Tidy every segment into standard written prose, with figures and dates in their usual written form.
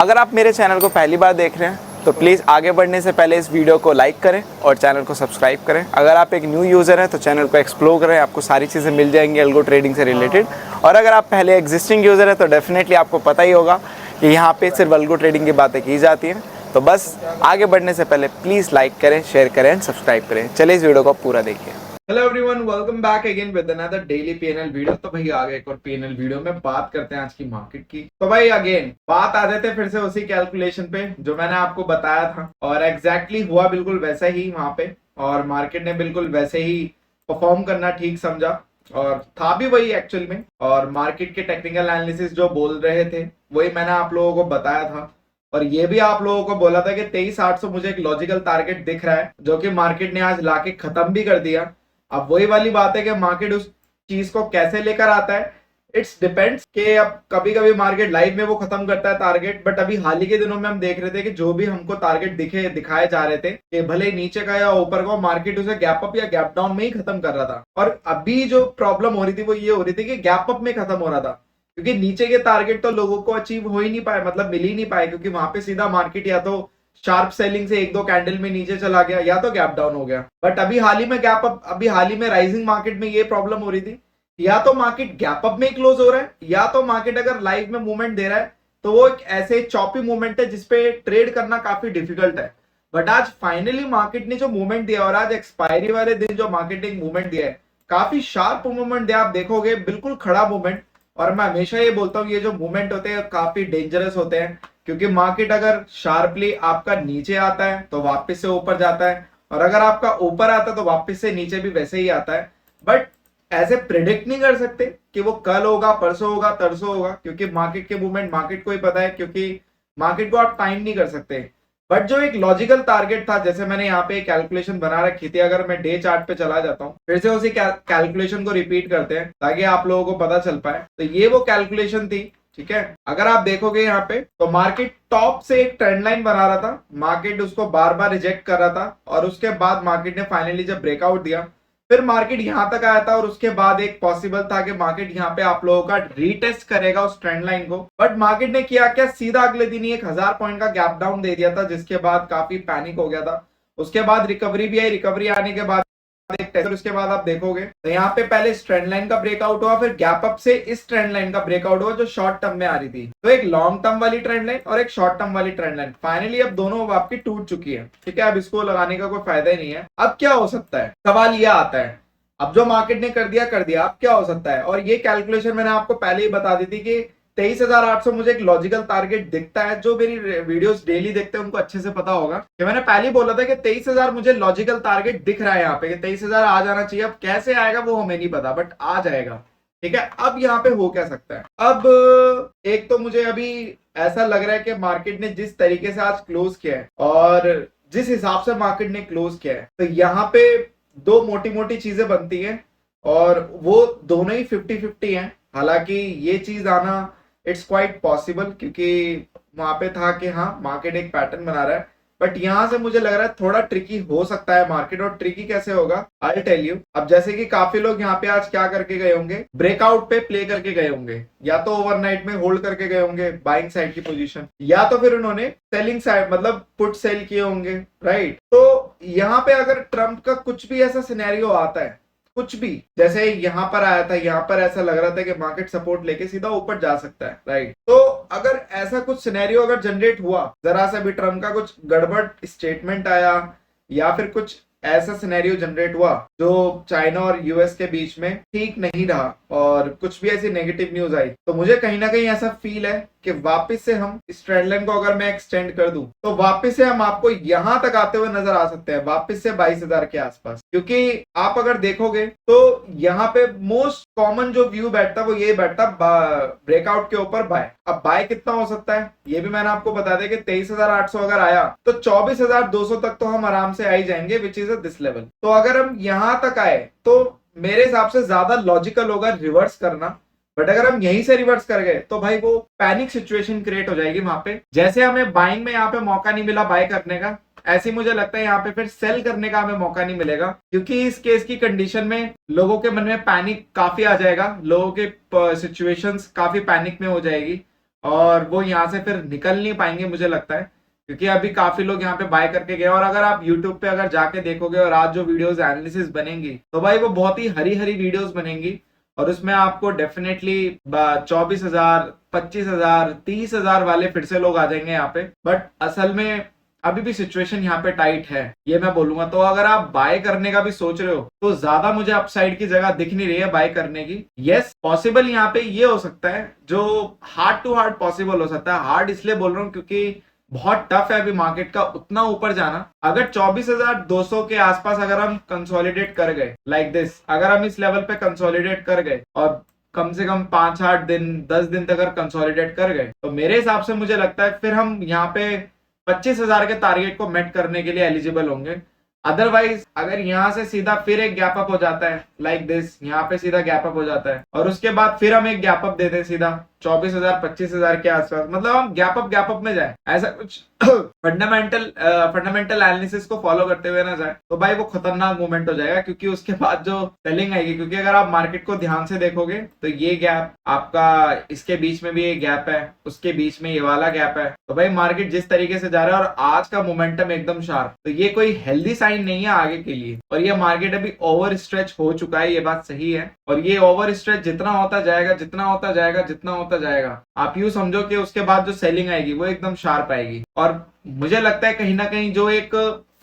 अगर आप मेरे चैनल को पहली बार देख रहे हैं तो प्लीज़ आगे बढ़ने से पहले इस वीडियो को लाइक करें और चैनल को सब्सक्राइब करें। अगर आप एक न्यू यूज़र हैं तो चैनल को एक्सप्लोर करें, आपको सारी चीज़ें मिल जाएंगी अल्गो ट्रेडिंग से रिलेटेड। और अगर आप पहले एग्जिस्टिंग यूज़र हैं तो डेफिनेटली आपको पता ही होगा कि यहाँ पे सिर्फ अल्गो ट्रेडिंग की बातें की जाती हैं। तो बस आगे बढ़ने से पहले प्लीज़ लाइक करें, शेयर करें एंड सब्सक्राइब करें। चलिए इस वीडियो को पूरा देखिए। Hello everyone, welcome back again with another daily PNL video. तो भाई आ गए एक और पीएनएल वीडियो में बात करते हैं आज की मार्केट की। तो भाई अगेन बात आ जाते फिर से उसी कैलकुलेशन पे जो मैंने आपको बताया था, और एग्जैक्टली हुआ बिल्कुल वैसा ही वहां पे, और मार्केट ने बिल्कुल वैसे ही परफॉर्म करना ठीक समझा और था भी वही एक्चुअल में। और मार्केट के टेक्निकल एनालिसिस जो बोल रहे थे वही मैंने आप लोगों को बताया था, और ये भी आप लोगों को बोला था कि 23,800 मुझे एक लॉजिकल टारगेट दिख रहा है, जो कि मार्केट ने आज लाके खत्म भी कर दिया। अब वही वाली बात है कि मार्केट उस चीज को कैसे लेकर आता है, इट्स डिपेंड्स कि अब कभी कभी मार्केट लाइव में वो खत्म करता है टारगेट, बट अभी हाल ही के दिनों में हम देख रहे थे कि जो भी हमको टारगेट दिखाए जा रहे थे कि भले नीचे का या ऊपर का, मार्केट उसे गैप अप या गैप डाउन में ही खत्म कर रहा था। और अभी जो प्रॉब्लम हो रही थी वो ये हो रही थी कि गैप अप में खत्म हो रहा था, क्योंकि नीचे के टारगेट तो लोगों को अचीव हो ही नहीं पाए, मतलब मिल ही नहीं पाए, क्योंकि वहां पे सीधा मार्केट या तो शार्प सेलिंग से एक दो कैंडल में नीचे चला गया या तो गैप डाउन हो गया। बट अभी हाल ही में गैप अप, अभी हाल ही में राइजिंग मार्केट में ये प्रॉब्लम हो रही थी, या तो मार्केट गैप अप में क्लोज हो रहा है, या तो मार्केट अगर लाइव में मूवमेंट दे रहा है तो वो एक ऐसे चॉपी मूवमेंट है जिसपे ट्रेड करना काफी डिफिकल्ट है। बट आज फाइनली मार्केट ने जो मूवमेंट दिया, और आज एक्सपायरी वाले दिन जो मार्केट ने मूवमेंट दिया है, काफी शार्प मूवमेंट दिया, आप देखोगे बिल्कुल खड़ा मूवमेंट। और मैं हमेशा ये बोलता हूँ ये जो मूवमेंट होते हैं काफी डेंजरस होते हैं, क्योंकि मार्केट अगर शार्पली आपका नीचे आता है तो वापस से ऊपर जाता है, और अगर आपका ऊपर आता है तो वापस से नीचे भी वैसे ही आता है। बट ऐसे प्रिडिक्ट नहीं कर सकते कि वो कल होगा, परसों होगा, तरसों होगा, क्योंकि मार्केट के मूवमेंट मार्केट को ही पता है, क्योंकि मार्केट को आप टाइम नहीं कर सकते। बट जो एक लॉजिकल टारगेट था, जैसे मैंने यहाँ पे कैलकुलेशन बना रखी थी, अगर मैं डे चार्ट पे चला जाता हूँ, फिर से उसी कैलकुलेशन को रिपीट करते हैं ताकि आप लोगों को पता चल पाए। तो ये वो कैलकुलेशन थी, ठीक है। अगर आप देखोगे यहाँ पे तो मार्केट टॉप से एक ट्रेंड लाइन बना रहा था, मार्केट उसको बार बार रिजेक्ट कर रहा था, और उसके बाद मार्केट ने फाइनली जब ब्रेकआउट दिया, फिर मार्केट यहां तक आया था, और उसके बाद एक पॉसिबल था कि मार्केट यहां पे आप लोगों का रीटेस्ट करेगा उस ट्रेंड लाइन को। बट मार्केट ने किया क्या, सीधा अगले दिन ही 1,000 पॉइंट का गैप डाउन दे दिया था, जिसके बाद काफी पैनिक हो गया था। उसके बाद रिकवरी भी आई, रिकवरी आने के बाद एक टेस्ट, उसके बाद आप देखोगे तो यहाँ पे पहले इस ट्रेंड लाइन का ब्रेकआउट हुआ, फिर गैप अप से इस ट्रेंड लाइन का ब्रेकआउट हुआ जो शॉर्ट टर्म में आ रही थी। तो एक लॉन्ग टर्म वाली ट्रेंड लाइन और एक शॉर्ट टर्म वाली ट्रेंड लाइन फाइनली अब दोनों आपकी टूट चुकी है, ठीक है। अब इसको लगाने का कोई फायदा ही नहीं है। अब क्या हो सकता है, सवाल यह आता है, अब जो मार्केट ने कर दिया, अब क्या हो सकता है। और ये कैलकुलेशन मैंने आपको पहले ही बता दी थी कि 23,800 मुझे एक लॉजिकल टारगेट दिखता है। जो मेरी वीडियोस डेली देखते हैं उनको अच्छे से पता होगा कि मैंने पहले ही बोला था कि 23,000 मुझे लॉजिकल टारगेट दिख रहा है यहाँ पे, कि 23,000 आ जाना चाहिए। अब कैसे आएगा वो हमें नहीं पता, बट आ जाएगा, ठीक है। अब यहाँ पे हो क्या सकता है, अब एक तो मुझे अभी ऐसा लग रहा है कि मार्केट ने जिस तरीके से आज क्लोज किया है और जिस हिसाब से मार्केट ने क्लोज किया है, तो यहाँ पे दो मोटी मोटी चीजें बनती हैं, और वो दोनों ही 50-50 हैं। हालांकि ये चीज आना इट्स क्वाइट पॉसिबल, क्योंकि वहां पे था कि हाँ मार्केट एक पैटर्न बना रहा है, बट यहां से मुझे लग रहा है थोड़ा ट्रिकी हो सकता है मार्केट। और ट्रिकी कैसे होगा, आई विल टेल यू। अब जैसे कि काफी लोग यहाँ पे आज क्या करके गए होंगे, ब्रेकआउट पे प्ले करके गए होंगे, या तो ओवरनाइट में होल्ड करके गए होंगे बाइंग साइड की पोजीशन, या तो फिर उन्होंने सेलिंग साइड मतलब पुट सेल किए होंगे, राइट। तो यहाँ पे अगर ट्रम्प का कुछ भी ऐसा सिनेरियो आता है, कुछ भी, जैसे यहाँ पर आया था, यहाँ पर ऐसा लग रहा था कि मार्केट सपोर्ट लेके सीधा ऊपर जा सकता है, राइट। तो अगर ऐसा कुछ सिनेरियो अगर जनरेट हुआ, जरा सा भी ट्रम्प का कुछ गड़बड़ स्टेटमेंट आया, या फिर कुछ ऐसा सिनेरियो जनरेट हुआ जो चाइना और यूएस के बीच में ठीक नहीं रहा, और कुछ भी ऐसी नेगेटिव न्यूज आई, तो मुझे कहीं ना कहीं ऐसा फील है कि वापस से हम इस ट्रेंड लाइन को अगर मैं एक्सटेंड कर दूं तो वापस से हम आपको यहां तक आते हुए नजर आ सकते हैं, वापस से 22,000 के आसपास। क्योंकि आप अगर देखोगे तो यहाँ पे मोस्ट कॉमन जो व्यू बैठता वो ये बैठता ब्रेकआउट के ऊपर बाय। अब बाय कितना हो सकता है ये भी मैंने आपको बता दिया कि 23,800 अगर आया तो 24,200 तक तो हम आराम से आ ही जाएंगे, विच इज दिस लेवल। तो अगर हम यहां तक आए तो मेरे हिसाब से ज्यादा लॉजिकल होगा रिवर्स करना, बट अगर हम यहीं से रिवर्स कर गए तो भाई वो पैनिक सिचुएशन क्रिएट हो जाएगी वहां पे। जैसे हमें बाइंग में यहाँ पे मौका नहीं मिला बाय करने का, ऐसे मुझे लगता है यहाँ पे फिर सेल करने का हमें मौका नहीं मिलेगा, क्योंकि इस केस की कंडीशन में लोगों के मन में पैनिक काफी आ जाएगा, लोगों के सिचुएशंस काफी पैनिक में हो जाएगी, और वो यहाँ से फिर निकल नहीं पाएंगे मुझे लगता है, क्योंकि अभी काफी लोग यहाँ पे बाय करके गए। और अगर आप YouTube पे अगर जाके देखोगे और आज जो वीडियोस एनालिसिस बनेंगी तो भाई वो बहुत ही हरी हरी वीडियोस बनेंगी, और उसमें आपको डेफिनेटली 24,000, 25,000, 30,000 वाले फिर से लोग आ जाएंगे यहाँ पे। बट असल में अभी भी सिचुएशन यहाँ पे टाइट है, ये मैं बोलूंगा। तो अगर आप बाय करने का भी सोच रहे हो तो ज्यादा मुझे अपसाइड की जगह दिख नहीं रही है बाय करने की। यस, पॉसिबल यहाँ पे ये हो सकता है, जो हार्ड टू हार्ड पॉसिबल हो सकता है। हार्ड इसलिए बोल रहा हूँ क्योंकि बहुत टफ है अभी मार्केट का उतना ऊपर जाना। अगर 24,200 के आसपास अगर हम कंसोलिडेट कर गए लाइक दिस, अगर हम इस लेवल पे कंसोलिडेट कर गए और कम से कम 5-8 दिन 10 दिन तक अगर कंसोलिडेट कर गए, तो मेरे हिसाब से मुझे लगता है फिर हम यहाँ पे 25,000 के टारगेट को मेट करने के लिए एलिजिबल होंगे। अदरवाइज अगर यहाँ से सीधा फिर एक गैप अप हो जाता है लाइक दिस, यहाँ पे सीधा गैप अप हो जाता है और उसके बाद फिर हम एक गैप अप देते हैं सीधा 24,000 25,000 के आसपास, मतलब हम गैप अप में जाए, ऐसा कुछ फंडामेंटल एनालिसिस को फॉलो करते हुए ना जाए, तो भाई वो खतरनाक मूवमेंट हो जाएगा। क्योंकि उसके बाद जो सेलिंग आएगी, क्योंकि अगर आप मार्केट को ध्यान से देखोगे तो ये गैप आपका, इसके बीच में भी एक गैप है, उसके बीच में ये वाला गैप है, तो भाई मार्केट जिस तरीके से जा रहा है और आज का मोमेंटम एकदम शार्प, तो ये कोई हेल्दी साइन नहीं है आगे के लिए। और ये मार्केट अभी ओवर स्ट्रेच हो चुका है, ये बात सही है। और ये ओवर स्ट्रेच जितना होता जाएगा जितना होता जाएगा जितना होता जाएगा, आप यूं समझो कि उसके बाद जो सेलिंग आएगी वो एकदम शार्प आएगी। और मुझे लगता है कहीं ना कहीं जो एक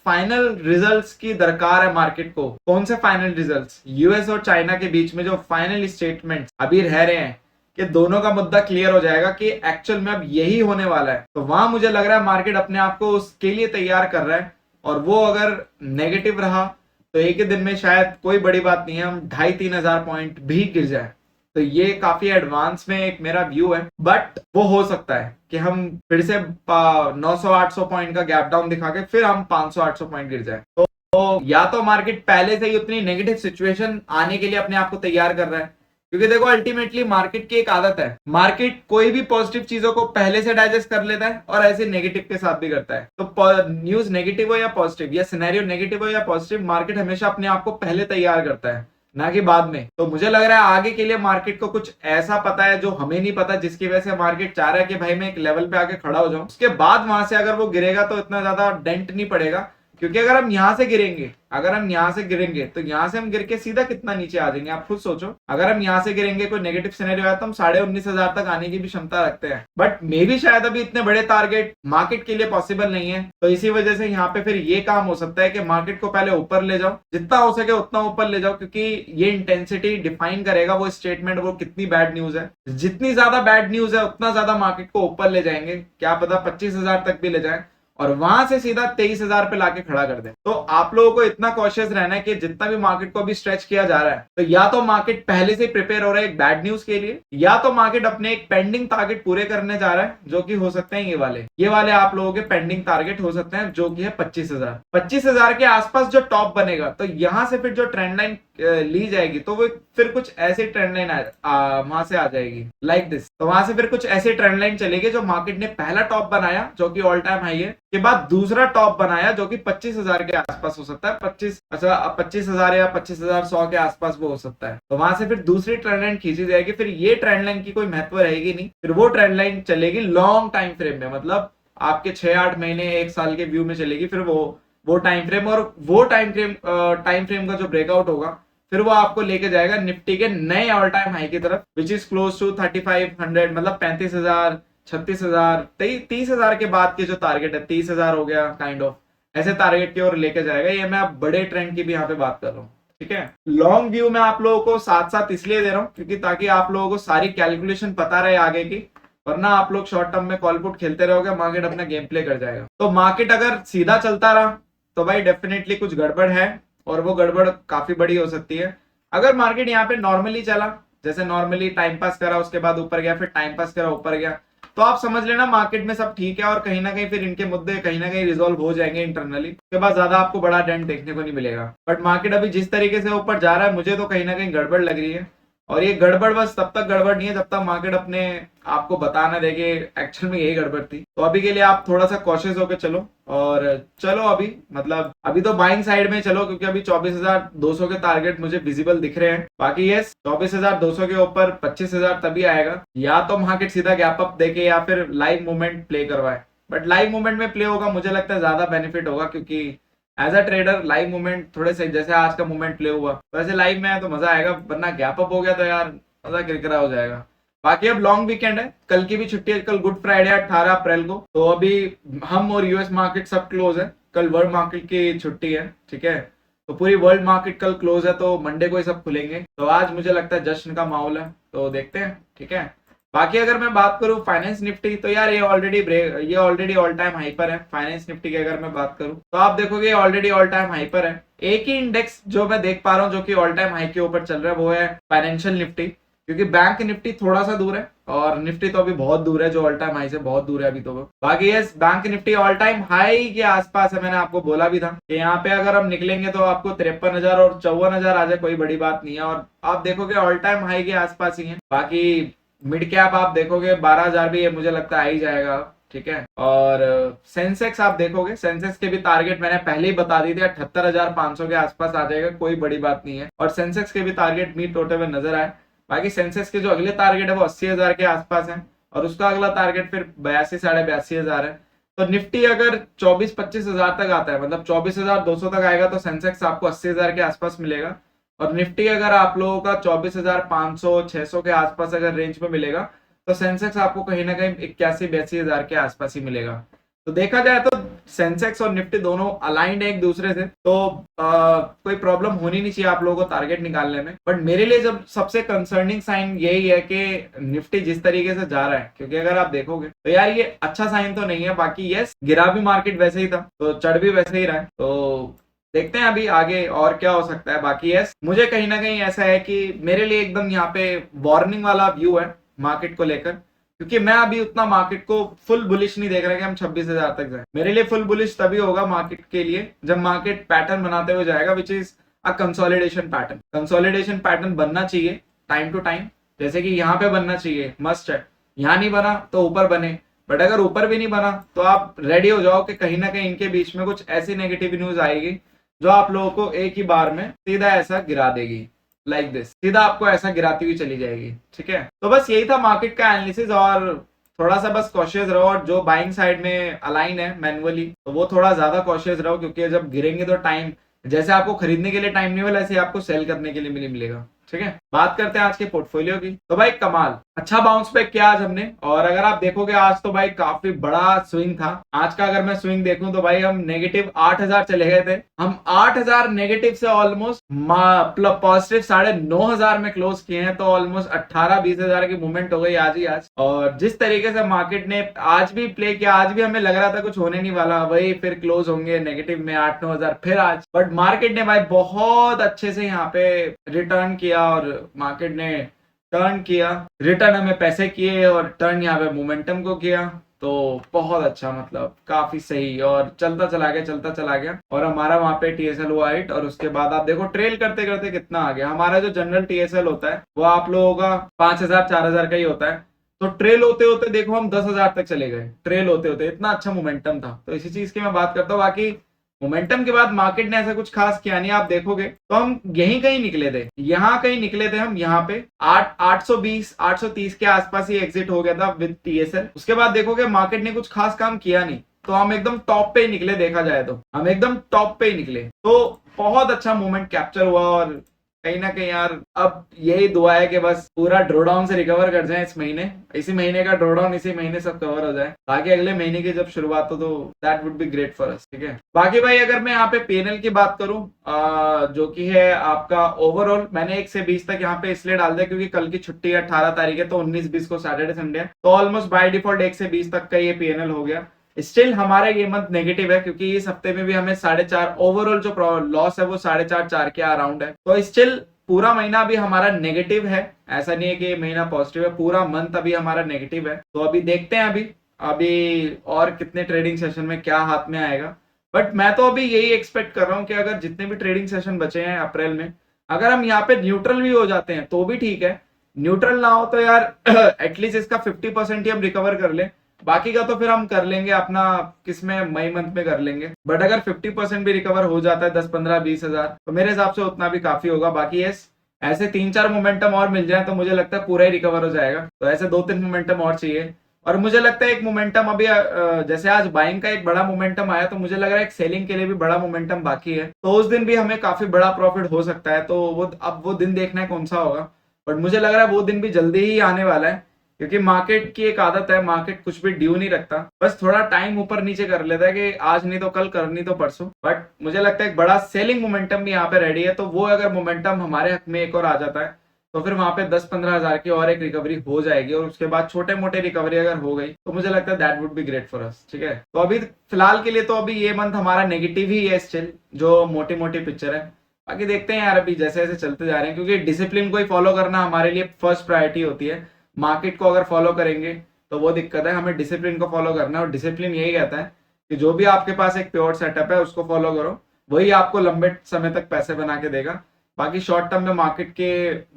फाइनल रिजल्ट्स की दरकार है मार्केट को, कौन से फाइनल रिजल्ट्स, यूएस और चाइना के बीच में जो फाइनल स्टेटमेंट अभी रह रहे हैं कि दोनों का मुद्दा क्लियर हो जाएगा कि एक्चुअल में अब यही होने वाला है, तो वहां मुझे लग रहा है मार्केट अपने आप को उसके लिए तैयार कर रहा है। और वो अगर नेगेटिव रहा तो एक ही दिन में शायद कोई बड़ी बात नहीं है, हम 2,500-3,000 पॉइंट भी गिर जाए, तो ये काफी एडवांस में एक मेरा व्यू है। बट वो हो सकता है कि हम फिर से 900-800 पॉइंट का गैप डाउन दिखा के फिर हम 500-800 पॉइंट गिर जाए। तो या तो मार्केट पहले से ही उतनी नेगेटिव सिचुएशन आने के लिए अपने आप को तैयार कर रहा है, क्योंकि देखो अल्टीमेटली मार्केट की एक आदत है, मार्केट कोई भी पॉजिटिव चीजों को पहले से डाइजेस्ट कर लेता है और ऐसे नेगेटिव के साथ भी करता है। तो न्यूज नेगेटिव हो या पॉजिटिव, या सिनेरियो नेगेटिव हो या पॉजिटिव, मार्केट हमेशा अपने आप को पहले तैयार करता है, ना कि बाद में। तो मुझे लग रहा है आगे के लिए मार्केट को कुछ ऐसा पता है जो हमें नहीं पता, जिसकी वजह से मार्केट चाह रहा है कि भाई मैं एक लेवल पे आके खड़ा हो जाऊं, उसके बाद वहां से अगर वो गिरेगा तो इतना ज्यादा डेंट नहीं पड़ेगा। क्योंकि अगर हम यहाँ से गिरेंगे तो यहाँ से हम गिर के सीधा कितना नीचे आ जाएंगे, आप खुद सोचो। अगर हम यहाँ से गिरेंगे, कोई नेगेटिव सिनेरियो आया तो हम 19,500 तक आने की भी क्षमता रखते हैं, बट मे भी शायद अभी इतने बड़े टारगेट मार्केट के लिए पॉसिबल नहीं है। तो इसी वजह से यहाँ पे फिर ये काम हो सकता है कि मार्केट को पहले ऊपर ले जाओ, जितना हो सके उतना ऊपर ले जाओ, क्योंकि ये इंटेंसिटी डिफाइन करेगा वो स्टेटमेंट, वो कितनी बैड न्यूज है। जितनी ज्यादा बैड न्यूज है उतना ज्यादा मार्केट को ऊपर ले जाएंगे, क्या पता 25,000 तक भी ले जाए और वहां से सीधा 23,000 पे लाके खड़ा कर दे। तो आप लोगों को इतना कॉशियस रहना है कि जितना भी मार्केट को अभी स्ट्रेच किया जा रहा है, तो या तो मार्केट पहले से प्रिपेयर हो रहा है एक बैड न्यूज के लिए, या तो मार्केट अपने एक पेंडिंग टारगेट पूरे करने जा रहा है, जो कि हो सकते हैं ये वाले आप लोगों के पेंडिंग टारगेट हो सकते हैं, जो कि है 25,000 के आसपास जो टॉप बनेगा। तो यहां से फिर जो ट्रेंड लाइन ली जाएगी तो वो फिर कुछ ऐसी ट्रेंड लाइन वहां से आ जाएगी लाइक दिस। तो वहां से फिर कुछ ऐसी ट्रेंड लाइन चलेगी, जो मार्केट ने पहला टॉप बनाया जो कि ऑल टाइम हाई है, के बाद दूसरा टॉप बनाया जो कि 25,000 के आसपास हो सकता है, 25,000 या 25,100 के आसपास वो हो सकता है। तो वहां से फिर दूसरी ट्रेंड लाइन खींची जाएगी। फिर ये ट्रेंड लाइन की कोई महत्व रहेगी नहीं, फिर वो ट्रेंड लाइन चलेगी लॉन्ग टाइम फ्रेम में, मतलब आपके 6-8 महीने 1 साल के व्यू में चलेगी। फिर वो टाइम फ्रेम, और वो टाइम फ्रेम का जो ब्रेकआउट होगा फिर वो आपको लेके जाएगा निफ्टी के नए ऑल टाइम हाई की तरफ, विच इज क्लोज टू 3,500, मतलब 35,000, 36,000, 30,000 के बाद के जो टारगेट है, 30,000 हो गया काइंड ऑफ, ऐसे टारगेट की ओर लेके जाएगा। ये मैं अब बड़े ट्रेंड की भी यहाँ पे बात कर रहा हूँ, ठीक है। लॉन्ग व्यू में आप लोगों को साथ साथ इसलिए दे रहा हूँ क्योंकि ताकि आप लोगों को सारी कैलकुलेशन पता रहे आगे की, वरना आप लोग शॉर्ट टर्म में कॉल पुट खेलते रहोगे, मार्केट अपना गेम प्ले कर जाएगा। तो मार्केट अगर सीधा चलता रहा तो भाई डेफिनेटली कुछ गड़बड़ है, और वो गड़बड़ काफी बड़ी हो सकती है। अगर मार्केट यहाँ पे नॉर्मली चला, जैसे नॉर्मली टाइम पास करा, उसके बाद ऊपर गया, फिर टाइम पास करा ऊपर गया, तो आप समझ लेना मार्केट में सब ठीक है, और कहीं ना कहीं फिर इनके मुद्दे कहीं ना कहीं रिजोल्व हो जाएंगे इंटरनली, उसके बाद ज्यादा आपको बड़ा डेंट देखने को नहीं मिलेगा। बट मार्केट अभी जिस तरीके से ऊपर जा रहा है, मुझे तो कहीं ना कहीं गड़बड़ लग रही है। और ये गड़बड़ बस तब तक गड़बड़ नहीं है जब तक मार्केट अपने आपको बता ना देगे एक्चुअल में यही गड़बड़ थी। तो अभी के लिए आप थोड़ा सा कॉशियस होकर चलो, और चलो अभी मतलब अभी तो बाइंग साइड में चलो, क्योंकि अभी 24,200 के टारगेट मुझे विजिबल दिख रहे हैं। बाकी ये 24,200 के ऊपर 25,000 तभी आएगा, या तो मार्केट सीधा गैप अप देके या फिर लाइव मूवमेंट प्ले करवाए। बट लाइव मूवमेंट में प्ले होगा मुझे लगता है ज्यादा बेनिफिट होगा, क्योंकि as a trader live movement थोड़े से, जैसे आज का मूवमेंट प्ले हुआ वैसे लाइव में है तो मजा आएगा, वरना गैप अप हो गया तो यार मजा किरकिरा हो जाएगा। बाकी अब लॉन्ग वीकेंड है, कल की भी छुट्टी है, कल गुड फ्राइडे है 18 अप्रैल को। तो अभी हम और यूएस मार्केट सब क्लोज है, कल वर्ल्ड मार्केट की छुट्टी है, ठीक है। तो पूरी वर्ल्ड मार्केट कल क्लोज है, तो मंडे को ही सब खुलेंगे। तो आज मुझे लगता है जश्न का माहौल है, तो देखते हैं, ठीक है। बाकी अगर मैं बात करूं फाइनेंस निफ्टी, तो यार ये ऑलरेडी ऑल टाइम हाई पर है। फाइनेंस निफ्टी की अगर मैं बात करूं तो आप देखोगे ऑलरेडी ऑल टाइम हाई पर है। एक ही इंडेक्स जो मैं देख पा रहा हूं जो कि ऑल टाइम हाई के ऊपर चल रहा है वो है फाइनेंशियल निफ्टी, क्योंकि बैंक निफ्टी थोड़ा सा दूर है और निफ्टी तो अभी बहुत दूर है, जो ऑल टाइम हाई से बहुत दूर है अभी तो। बाकी ये bank Nifty all time high के आसपास है, मैंने आपको बोला भी था कि यहाँ पे अगर हम निकलेंगे तो आपको 53,000 और 54,000 आ जाए, कोई बड़ी बात नहीं है। और आप देखोगे ऑल टाइम हाई के आसपास ही है। बाकी मिड कैप आप देखोगे 12,000 भी है, मुझे लगता है आ ही जाएगा, ठीक है। और सेंसेक्स आप देखोगे, सेंसेक्स के भी टारगेट मैंने पहले ही बता दी थी, 78,500 के आसपास आ जाएगा, कोई बड़ी बात नहीं है। और सेंसेक्स के भी टारगेट मीट होते हुए नजर आए। बाकी सेंसेक्स के जो अगले टारगेट है वो 80,000 के आसपास है, और उसका अगला टारगेट फिर 82,500 है। तो निफ्टी अगर 24-25,000 तक आता है, मतलब 24,200 तक आएगा, तो सेंसेक्स आपको 80,000 के आसपास मिलेगा। और निफ्टी अगर आप लोगों का 24,500 600 के आसपास अगर रेंज में मिलेगा, तो सेंसेक्स आपको कहीं ना कहीं 81-82,000 के आसपास ही मिलेगा। तो देखा जाए तो सेंसेक्स और निफ्टी दोनों अलाइंड है एक दूसरे से, तो कोई प्रॉब्लम होनी नहीं चाहिए आप लोगों को टारगेट निकालने में। बट मेरे लिए जब सबसे कंसर्निंग साइन यही है कि निफ्टी जिस तरीके से जा रहा है, क्योंकि अगर आप देखोगे तो यार ये अच्छा साइन तो नहीं है। बाकी यस, गिरा भी मार्केट वैसे ही था तो चढ़ भी वैसे ही रहा है, तो देखते हैं अभी आगे और क्या हो सकता है। बाकी यस, मुझे कहीं ना कहीं ऐसा है कि मेरे लिए एकदम यहाँ पे वार्निंग वाला व्यू है मार्केट को लेकर, क्योंकि मैं अभी उतना मार्केट को फुल बुलिश नहीं देख रहा कि हम 26,000 तक जाए। मेरे लिए फुल बुलिश तभी होगा मार्केट के लिए जब मार्केट पैटर्न बनाते हुए जाएगा, which is a consolidation pattern. Consolidation pattern बनना चाहिए टाइम टू टाइम, जैसे कि यहाँ पे बनना चाहिए, मस्ट है। यहाँ नहीं बना तो ऊपर बने, बट अगर ऊपर भी नहीं बना तो आप रेडी हो जाओ कि कहीं ना कहीं इनके बीच में कुछ ऐसी नेगेटिव न्यूज आएगी जो आप लोगों को एक ही बार में सीधा ऐसा गिरा देगी, लाइक दिस, सीधा आपको ऐसा गिराती हुई चली जाएगी, ठीक है। तो बस यही था मार्केट का एनालिसिस, और थोड़ा सा बस कॉशियस रहो, और जो बाइंग साइड में अलाइन है मैनुअली तो वो थोड़ा ज्यादा कॉशियस रहो, क्योंकि जब गिरेंगे तो टाइम, जैसे आपको खरीदने के लिए टाइम नहीं मिला, ऐसे आपको सेल करने के लिए मिलेगा, ठीक है। बात करते हैं आज के पोर्टफोलियो की। तो भाई कमाल अच्छा बाउंस बैक किया आज हमने, और अगर आप देखोगे आज तो भाई काफी बड़ा स्विंग था आज का। अगर मैं स्विंग देखूं तो भाई हम नेगेटिव 8,000 चले गए थे, हम 8,000 नेगेटिव से ऑलमोस्ट पॉजिटिव 9,500 में क्लोज किए हैं, तो ऑलमोस्ट 18-20,000 की मूवमेंट हो गई आज ही आज। और जिस तरीके से मार्केट ने आज भी प्ले किया, आज भी हमें लग रहा था कुछ होने नहीं वाला, वही फिर क्लोज होंगे नेगेटिव में 8-9,000 फिर आज। बट मार्केट ने भाई बहुत अच्छे से यहाँ पे रिटर्न किया, और मार्केट ने टर्न किया, रिटर्न हमें पैसे किए और टर्न यहाँ पे मोमेंटम को किया। तो बहुत अच्छा, मतलब काफी सही, और चलता चला गया और हमारा वहां पे टीएसएल हुआ हिट। और उसके बाद आप देखो ट्रेल करते करते कितना आ गया। हमारा जो जनरल टीएसएल होता है वो आप लोगों का 5,000 4,000 का ही होता है, तो ट्रेल होते होते देखो हम 10,000 तक चले गए, ट्रेल होते होते इतना अच्छा मोमेंटम था। तो इसी चीज की मैं बात करता हूँ। बाकी मोमेंटम के बाद मार्केट ने ऐसा कुछ खास किया नहीं, आप देखोगे तो हम यहीं कहीं निकले थे, यहाँ कहीं निकले थे हम, यहाँ पे 820-830 के आसपास ही एग्जिट हो गया था विद टीएसएल। उसके बाद देखोगे मार्केट ने कुछ खास काम किया नहीं, तो हम एकदम टॉप पे ही निकले, देखा जाए तो हम एकदम टॉप पे ही निकले। तो बहुत अच्छा मोमेंट कैप्चर हुआ, और कहीं ना कहीं यार अब यही दुआ है कि बस पूरा ड्रॉडाउन से रिकवर कर जाए इस महीने, इसी महीने का ड्रॉडाउन इसी महीने सब कवर हो जाए, ताकि अगले महीने की जब शुरुआत हो तो that would be great for us, ठीक है। बाकी भाई अगर मैं यहाँ पे पीएनएल की बात करूं, जो कि है आपका ओवरऑल, मैंने 1 से 20 तक यहाँ पे इसलिए डाल दिया क्योंकि कल की छुट्टी है 18 तारीख है, तो 19-20 को सैटरडे संडे है, तो ऑलमोस्ट बाय डिफॉल्ट 1 से 20 तक का ये पीएनएल हो गया। स्टिल हमारा ये मंथ नेगेटिव है, क्योंकि इस हफ्ते में भी हमें 4.5 ओवरऑल जो लॉस है वो 4.5 के अराउंड है। तो स्टिल पूरा महीना अभी हमारा नेगेटिव है, ऐसा नहीं है कि महीना पॉजिटिव है, पूरा मंथ अभी हमारा नेगेटिव है। तो अभी देखते हैं अभी और कितने ट्रेडिंग सेशन में क्या हाथ में आएगा। बट मैं तो अभी यही एक्सपेक्ट कर रहा हूँ कि अगर जितने भी ट्रेडिंग सेशन बचे हैं अप्रैल में, अगर हम यहाँ पे न्यूट्रल भी हो जाते हैं तो भी ठीक है, न्यूट्रल ना हो तो यार एटलीस्ट इसका 50% ही हम रिकवर कर ले, बाकी का तो फिर हम कर लेंगे अपना किसमें मई मंथ में कर लेंगे। बट अगर 50% भी रिकवर हो जाता है 10-15-20 हज़ार तो मेरे हिसाब से उतना भी काफी होगा। बाकी ऐसे 3-4 मोमेंटम और मिल जाए तो मुझे लगता है पूरा ही रिकवर हो जाएगा। तो ऐसे 2-3 मोमेंटम और चाहिए। और मुझे लगता है एक मोमेंटम अभी जैसे आज बाइंग का एक बड़ा मोमेंटम आया तो मुझे लग रहा है एक सेलिंग के लिए भी बड़ा मोमेंटम बाकी है, तो उस दिन भी हमें काफी बड़ा प्रॉफिट हो सकता है। तो वो अब वो दिन देखना है कौन सा होगा, बट मुझे लग रहा है वो दिन भी जल्दी ही आने वाला है, क्योंकि मार्केट की एक आदत है, मार्केट कुछ भी ड्यू नहीं रखता, बस थोड़ा टाइम ऊपर नीचे कर लेता है कि आज नहीं तो कल, कर नहीं तो परसों। बट मुझे लगता है एक बड़ा सेलिंग मोमेंटम भी यहाँ पे रेडी है, तो वो अगर मोमेंटम हमारे हक में एक और आ जाता है तो फिर वहां पे 10-15 हज़ार की और एक रिकवरी हो जाएगी, और उसके बाद छोटे मोटे रिकवरी अगर हो गई तो मुझे लगता है that would be great for us. ठीक है, तो अभी फिलहाल के लिए तो अभी ये मंथ हमारा नेगेटिव ही है स्टिल, जो मोटी मोटी पिक्चर है। बाकी देखते हैं यार अभी जैसे जैसे चलते जा रहे हैं, क्योंकि डिसिप्लिन को ही फॉलो करना हमारे लिए फर्स्ट प्रायोरिटी होती है। मार्केट को अगर फॉलो करेंगे तो वो दिक्कत है, हमें डिसिप्लिन को फॉलो करना है, और डिसिप्लिन यही कहता है कि जो भी आपके पास एक प्योर सेटअप है उसको फॉलो करो, वही आपको लंबे समय तक पैसे बना के देगा। बाकी शॉर्ट टर्म में मार्केट के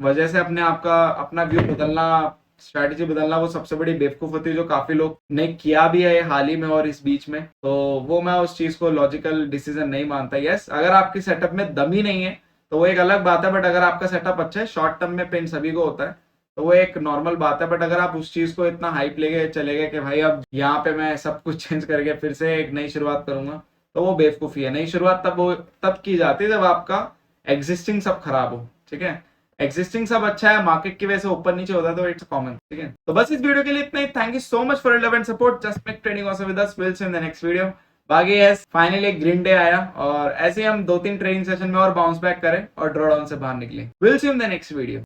वजह से अपने आप का अपना व्यू बदलना, स्ट्रैटेजी बदलना, वो सबसे बड़ी बेवकूफ होती है, जो काफी लोग ने किया भी है हाल ही में और इस बीच में। तो वो मैं उस चीज को लॉजिकल डिसीजन नहीं मानता। यस, अगर आपकी सेटअप में दम ही नहीं है तो वो एक अलग बात है, बट अगर आपका सेटअप अच्छा है, शॉर्ट टर्म में पेन सभी को होता है, तो वो एक नॉर्मल बात है। बट अगर आप उस चीज को इतना हाइप लेके चले गए कि भाई अब यहाँ पे मैं सब कुछ चेंज करके फिर से एक नई शुरुआत करूंगा, तो वो बेवकूफी है। नई शुरुआत तब की जाती है जब आपका एग्जिस्टिंग सब खराब हो। ठीक है, एग्जिस्टिंग सब अच्छा है, मार्केट की वजह से ऊपर नीचे होता है तो इट्स कॉमन। ठीक है, तो बस इस वीडियो के लिए इतना ही। Thank you so much for your love and support. Just make trading awesome with us. Will see in the next video. बाकी यस, फाइनली एक ग्रीन डे आया, और ऐसे ही हम 2-3 ट्रेडिंग सेशन में और बाउंस बैक करें और ड्रॉडाउन से बाहर निकले। Will see in the next video.